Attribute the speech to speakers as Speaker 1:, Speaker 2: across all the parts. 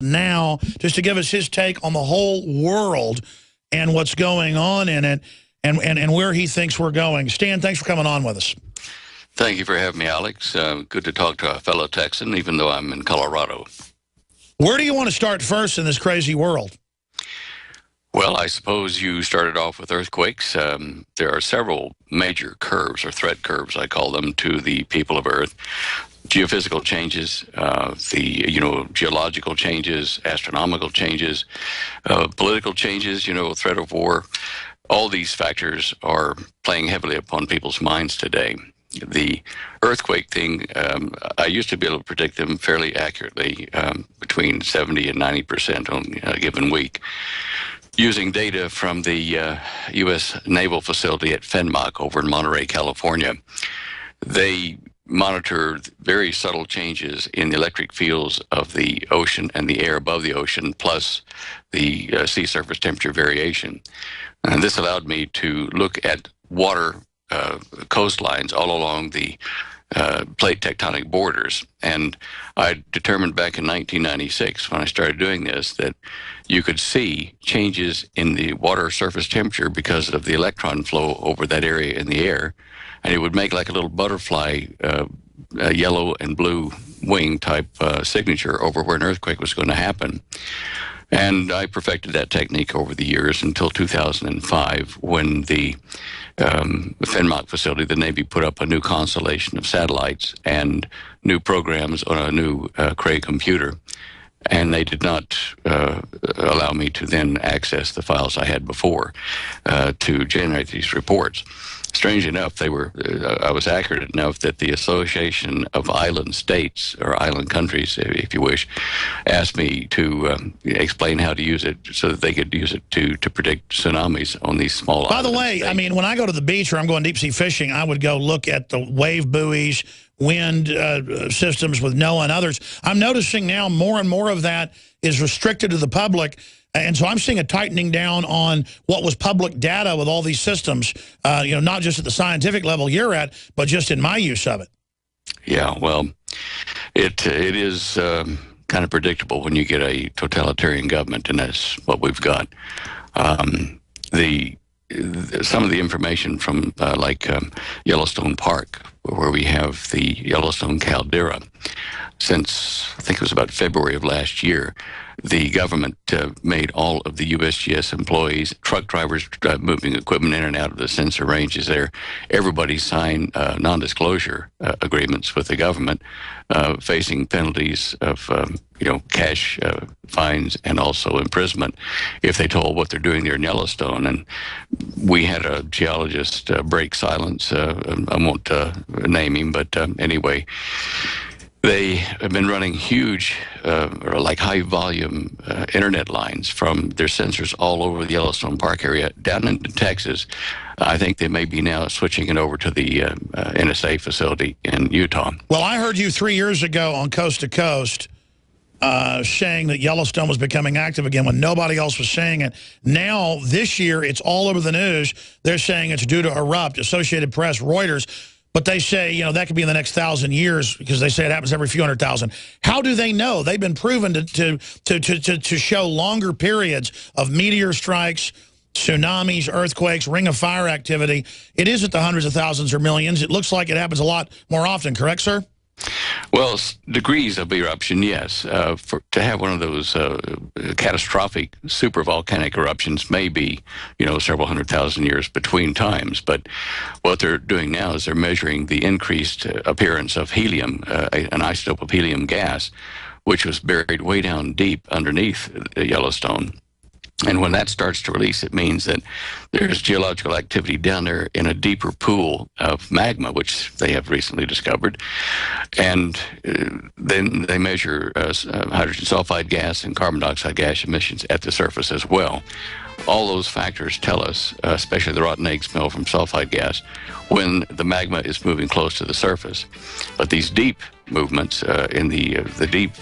Speaker 1: now just to give us his take on the whole world and what's going on in it and where he thinks we're going. Stan, thanks for coming on with us.
Speaker 2: Thank you for having me, Alex. Good to talk to a fellow Texan, even though I'm in Colorado.
Speaker 1: Where do you want to start first in this crazy world?
Speaker 2: Well, I suppose you started off with earthquakes. There are several major curves, or threat curves, I call them, to the people of Earth. Geophysical changes, geological changes, astronomical changes, political changes, threat of war. All these factors are playing heavily upon people's minds today. The earthquake thing, I used to be able to predict them fairly accurately, between 70 and 90% on a given week, using data from the U.S. Naval facility at FENMOC over in Monterey, California. They monitor very subtle changes in the electric fields of the ocean and the air above the ocean, plus the sea surface temperature variation. And this allowed me to look at water coastlines all along the plate tectonic borders. And I determined back in 1996, when I started doing this, that you could see changes in the water surface temperature because of the electron flow over that area in the air. And it would make like a little butterfly, a yellow and blue wing type signature over where an earthquake was going to happen. And I perfected that technique over the years until 2005, when the FENMOC facility, the Navy, put up a new constellation of satellites and new programs on a new Cray computer. And they did not allow me to then access the files I had before to generate these reports. Strange enough, I was accurate enough that the Association of Island States, or island countries, if you wish, asked me to explain how to use it so that they could use it to predict tsunamis on these small islands.
Speaker 1: By the way, I mean, when I go to the beach or I'm going deep sea fishing, I would go look at the wave buoys, wind systems with NOAA and others. I'm noticing now more and more of that is restricted to the public. And so I'm seeing a tightening down on what was public data with all these systems, not just at the scientific level you're at, but just in my use of it.
Speaker 2: Yeah, well, it is kind of predictable when you get a totalitarian government, and that's what we've got. Some of the information from Yellowstone Park, where we have the Yellowstone caldera, since I think it was about February of last year, the government made all of the USGS employees, truck drivers moving equipment in and out of the sensor ranges there, everybody signed non-disclosure agreements with the government, facing penalties of cash fines and also imprisonment if they told what they're doing there in Yellowstone. And we had a geologist break silence. I won't name him, but anyway, they have been running huge, high-volume internet lines from their sensors all over the Yellowstone Park area down into Texas. I think they may be now switching it over to the NSA facility in Utah.
Speaker 1: Well, I heard you 3 years ago on Coast to Coast saying that Yellowstone was becoming active again when nobody else was saying it. Now, this year, it's all over the news. They're saying it's due to erupt. Associated Press, Reuters. But they say, that could be in the next 1,000 years because they say it happens every few 100,000. How do they know? They've been proven to show longer periods of meteor strikes, tsunamis, earthquakes, ring of fire activity. It isn't the hundreds of thousands or millions. It looks like it happens a lot more often. Correct, sir?
Speaker 2: Well, degrees of eruption, yes. To have one of those catastrophic supervolcanic eruptions may be, several 100,000 years between times. But what they're doing now is they're measuring the increased appearance of helium, an isotope of helium gas, which was buried way down deep underneath Yellowstone. And when that starts to release, it means that there's geological activity down there in a deeper pool of magma, which they have recently discovered. And then they measure hydrogen sulfide gas and carbon dioxide gas emissions at the surface as well. All those factors tell us, especially the rotten egg smell from sulfide gas, when the magma is moving close to the surface. But these deep movements in the deep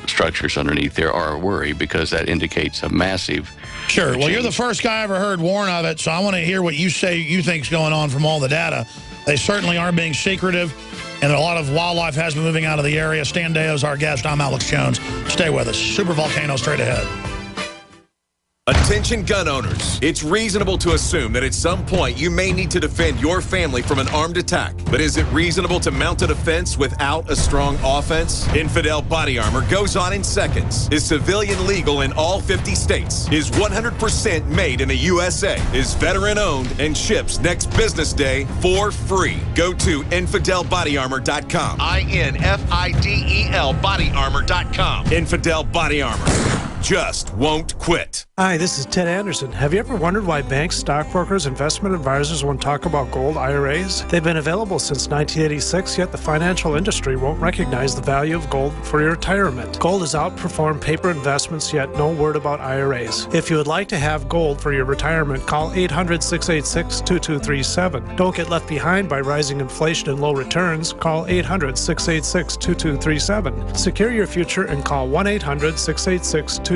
Speaker 2: structures underneath there are a worry, because that indicates a massive
Speaker 1: Sure.
Speaker 2: change.
Speaker 1: Well, you're the first guy I ever heard warn of it, so I want to hear what you say you think's going on from all the data. They certainly are being secretive. And a lot of wildlife has been moving out of the area. Stan Deyo is our guest. I'm Alex Jones. Stay with us. Super volcano straight ahead.
Speaker 3: Attention gun owners. It's reasonable to assume that at some point you may need to defend your family from an armed attack. But is it reasonable to mount a defense without a strong offense? Infidel Body Armor goes on in seconds. Is civilian legal in all 50 states. Is 100% made in the USA. Is veteran owned and ships next business day for free. Go to InfidelBodyArmor.com. INFIDEL BodyArmor.com. Infidel Body Armor. Just won't quit.
Speaker 4: Hi, this is Ted Anderson. Have you ever wondered why banks, stockbrokers, investment advisors won't talk about gold IRAs? They've been available since 1986, yet the financial industry won't recognize the value of gold for your retirement. Gold has outperformed paper investments, yet no word about IRAs. If you would like to have gold for your retirement, call 800-686-2237. Don't get left behind by rising inflation and low returns. Call 800-686-2237. Secure your future and call 1-800-686-2237.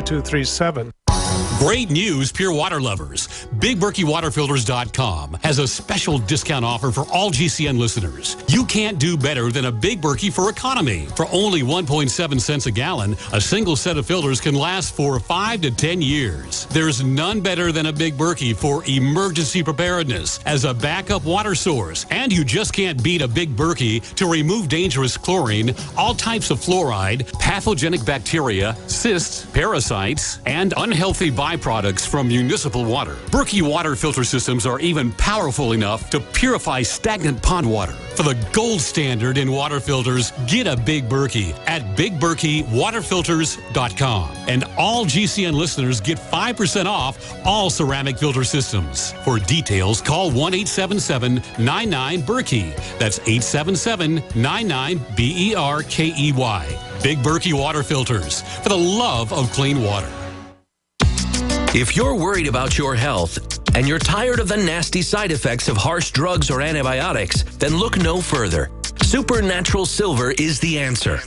Speaker 5: Great news, pure water lovers. BigBerkeyWaterFilters.com has a special discount offer for all GCN listeners. You can't do better than a Big Berkey for economy. For only 1.7 cents a gallon, a single set of filters can last for 5 to 10 years. There's none better than a Big Berkey for emergency preparedness as a backup water source. And you just can't beat a Big Berkey to remove dangerous chlorine, all types of fluoride, pathogenic bacteria, cysts, parasites, and unhealthy byproducts from municipal water. Berkey water filter systems are even powerful enough to purify stagnant pond water. For the gold standard in water filters, get a Big Berkey at BigBerkeyWaterFilters.com. And all GCN listeners get 5% off all ceramic filter systems. For details, call 1-877-99-BERKEY. That's 877-99-BERKEY. Big Berkey Water Filters, for the love of clean water.
Speaker 6: If you're worried about your health and you're tired of the nasty side effects of harsh drugs or antibiotics, then look no further. Supernatural Silver is the answer.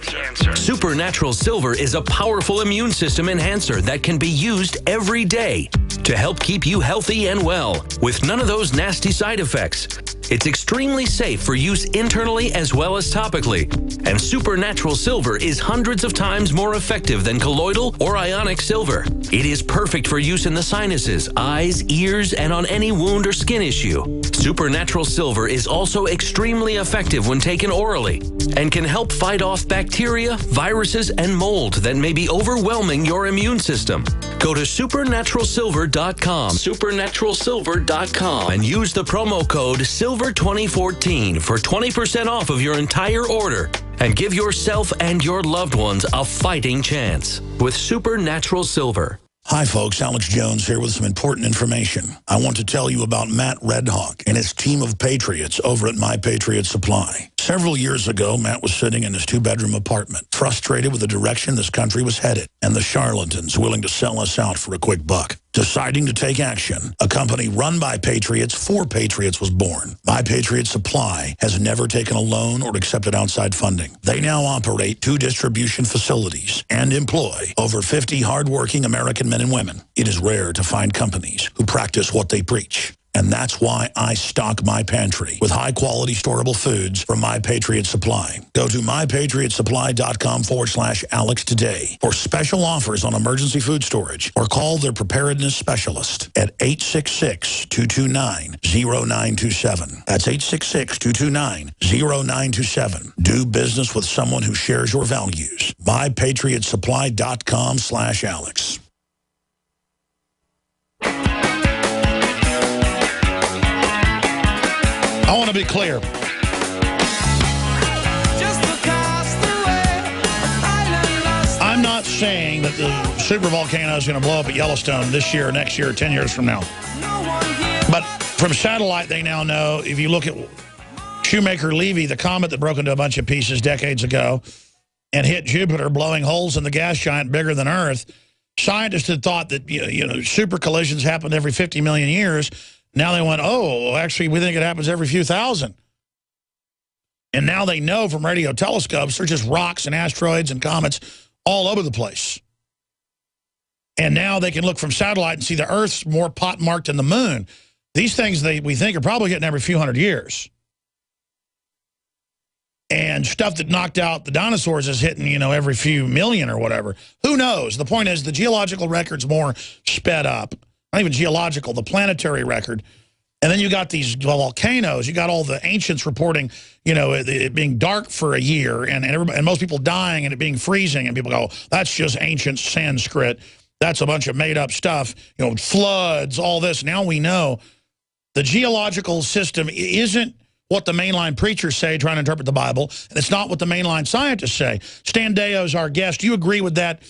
Speaker 6: Supernatural Silver is a powerful immune system enhancer that can be used every day to help keep you healthy and well with none of those nasty side effects. It's extremely safe for use internally as well as topically. And Supernatural Silver is hundreds of times more effective than colloidal or ionic silver. It is perfect for use in the sinuses, eyes, ears, and on any wound or skin issue. Supernatural Silver is also extremely effective when taken orally and can help fight off bacteria, viruses, and mold that may be overwhelming your immune system. Go to supernaturalsilver.com, supernaturalsilver.com, and use the promo code SILVER2014 for 20% off of your entire order. And give yourself and your loved ones a fighting chance with Supernatural Silver.
Speaker 1: Hi, folks. Alex Jones here with some important information. I want to tell you about Matt Redhawk and his team of patriots over at My Patriot Supply. Several years ago, Matt was sitting in his two-bedroom apartment, frustrated with the direction this country was headed and the charlatans willing to sell us out for a quick buck. Deciding to take action, a company run by patriots for patriots was born. My Patriot Supply has never taken a loan or accepted outside funding. They now operate 2 distribution facilities and employ over 50 hardworking American men and women. It is rare to find companies who practice what they preach. And that's why I stock my pantry with high-quality storable foods from My Patriot Supply. Go to mypatriotsupply.com/Alex today for special offers on emergency food storage, or call their preparedness specialist at 866-229-0927. That's 866-229-0927. Do business with someone who shares your values. mypatriotsupply.com/Alex. I want to be clear. I'm not saying that the supervolcano is going to blow up at Yellowstone this year, next year, 10 years from now. But from satellite, they now know, if you look at Shoemaker-Levy, the comet that broke into a bunch of pieces decades ago and hit Jupiter, blowing holes in the gas giant bigger than Earth, scientists had thought that super collisions happened every 50 million years. Now they went, oh, actually, we think it happens every few thousand. And now they know from radio telescopes, they're just rocks and asteroids and comets all over the place. And now they can look from satellite and see the Earth's more pot-marked than the moon. These things we think are probably hitting every few hundred years. and stuff that knocked out the dinosaurs is hitting, you know, every few million or whatever. Who knows? The point is the geological record's more sped up. Not even geological, the planetary record. And then you got these volcanoes. You got all the ancients reporting, you know, it being dark for a year and most people dying and it being freezing. And people go, that's just ancient Sanskrit. That's a bunch of made-up stuff. You know, floods, all this. Now we know the geological system isn't what the mainline preachers say trying to interpret the Bible, and it's not what the mainline scientists say. Stan Deyo's our guest. Do you agree with that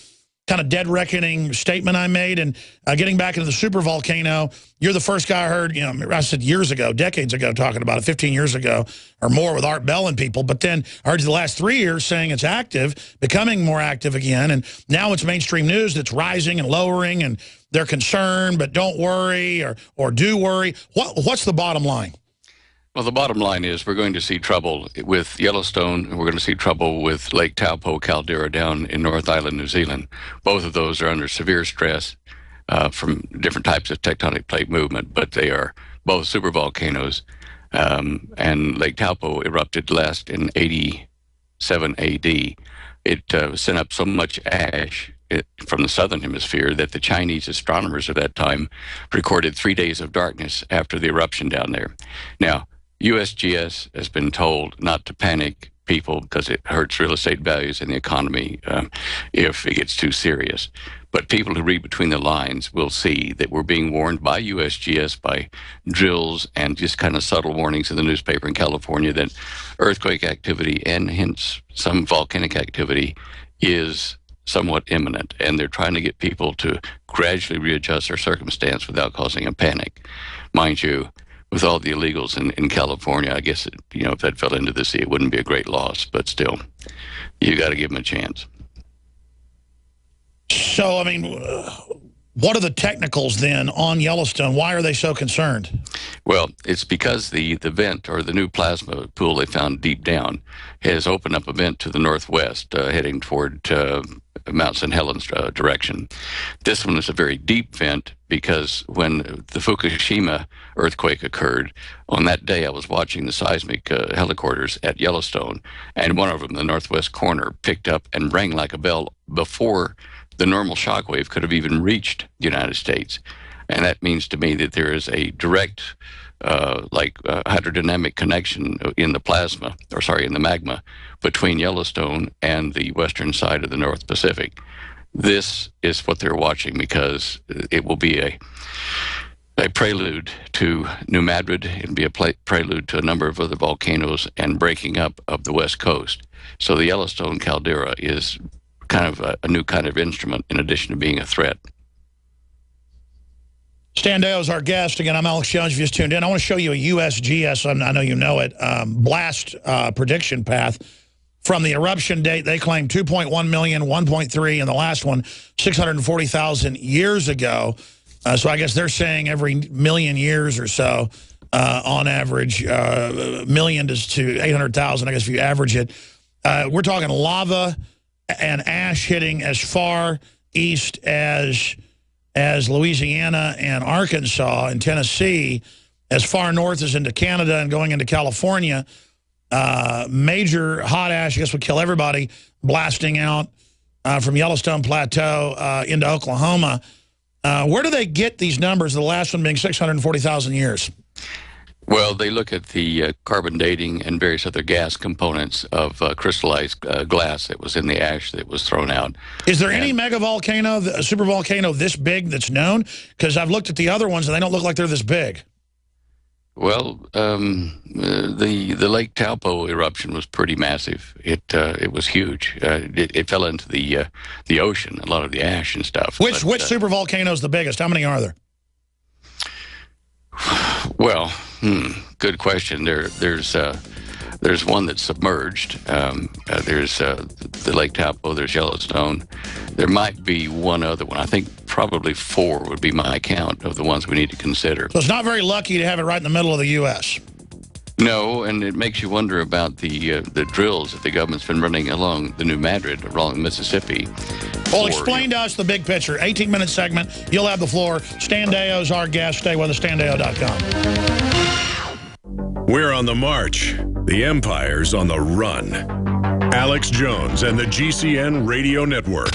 Speaker 1: kind of dead reckoning statement I made? And getting back into the supervolcano, you're the first guy I heard, you know, I said years ago, decades ago, talking about it, 15 years ago or more with Art Bell and people. But then I heard you the last 3 years saying it's active, becoming more active again. And now it's mainstream news that's rising and lowering, and they're concerned, but don't worry or do worry. What's the bottom line?
Speaker 2: Well, the bottom line is we're going to see trouble with Yellowstone, and we're going to see trouble with Lake Taupo caldera down in North Island, New Zealand. Both of those are under severe stress from different types of tectonic plate movement, but they are both supervolcanoes. And Lake Taupo erupted last in 87 AD. It sent up so much ash from the southern hemisphere that the Chinese astronomers at that time recorded 3 days of darkness after the eruption down there. Now, USGS has been told not to panic people because it hurts real estate values and the economy if it gets too serious. But people who read between the lines will see that we're being warned by USGS, by drills and just kind of subtle warnings in the newspaper in California that earthquake activity and hence some volcanic activity is somewhat imminent. And they're trying to get people to gradually readjust their circumstance without causing a panic. Mind you, with all the illegals in California, I guess, you know, if that fell into the sea, it wouldn't be a great loss. But still, you got to give them a chance.
Speaker 1: So, I mean, what are the technicals then on Yellowstone? Why are they so concerned?
Speaker 2: Well, it's because the vent, or the new plasma pool they found deep down, has opened up a vent to the northwest, heading toward Mount St. Helens direction. This one is a very deep vent because when the Fukushima earthquake occurred, on that day I was watching the seismic helicopters at Yellowstone, and one of them, the northwest corner, picked up and rang like a bell before the normal shock wave could have even reached the United States. And that means to me that there is a direct hydrodynamic connection in the plasma, in the magma, between Yellowstone and the western side of the North Pacific. This is what they're watching because it will be a prelude to New Madrid. It'll be a prelude to a number of other volcanoes and breaking up of the West Coast. So the Yellowstone caldera is kind of a new kind of instrument in addition to being a threat.
Speaker 1: Stan Deyo is our guest. Again, I'm Alex Jones. If you just tuned in, I want to show you a USGS, I know you know it, blast prediction path. From the eruption date, they claim 2.1 million, 1.3, and the last one, 640,000 years ago. So I guess they're saying every million years or so, on average, million to 800,000, I guess if you average it. We're talking lava and ash hitting as far east as Louisiana and Arkansas and Tennessee, as far north as into Canada and going into California. Major hot ash, I guess, would kill everybody, blasting out from Yellowstone Plateau into Oklahoma. Where do they get these numbers, the last one being 640,000 years?
Speaker 2: Well, they look at the carbon dating and various other gas components of crystallized glass that was in the ash that was thrown out.
Speaker 1: Is there any megavolcano, a supervolcano this big that's known? Because I've looked at the other ones and they don't look like they're this big.
Speaker 2: Well, the Lake Taupo eruption was pretty massive. It was huge. It fell into the ocean, a lot of the ash and stuff.
Speaker 1: Which supervolcano is the biggest? How many are there?
Speaker 2: Well, good question. There's one that's submerged. There's the Lake Taupo. There's Yellowstone. There might be one other one. I think probably 4 would be my count of the ones we need to consider.
Speaker 1: So it's not very lucky to have it right in the middle of the U.S.
Speaker 2: No, and it makes you wonder about the drills that the government's been running along the New Madrid, along Mississippi.
Speaker 1: Well, explain to us the big picture. 18-minute segment. You'll have the floor. Stan Deyo is our guest. Stay with us, StanDeyo.com.
Speaker 3: We're on the march.
Speaker 7: The empire's on the run. Alex Jones and the GCN Radio Network.